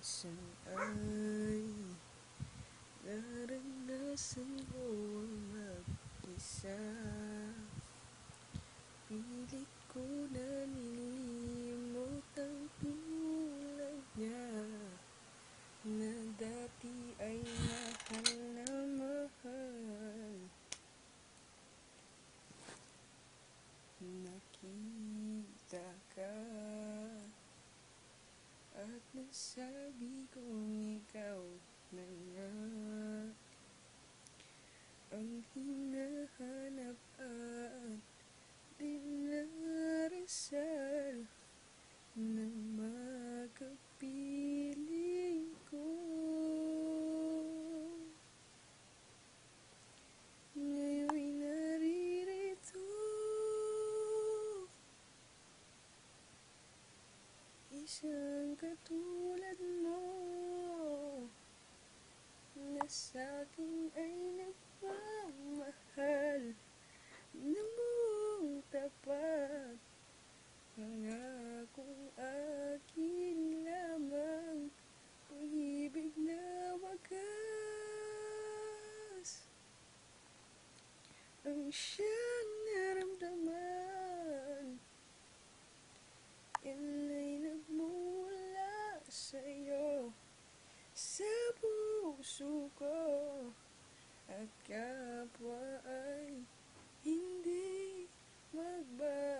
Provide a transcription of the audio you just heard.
minsan ay naranasan ko ang mag-isa. Pilit ko na nilimot ang tulad niya, na dati ay mahal na mahal. Nakita ka at nasabi kong ikaw na nga ang hinahanap at dinarasal na makapiling ko. Ngayon'y naririto, isang katulad mo, na sa'kin ay nagmamahal ng buong tapat. Pangakong akin lamang, pag-ibig na wagas ang siyang naramdaman. Yan ay nagmula sa'yo, sa puso ko, at kapwa ay hindi magbabago.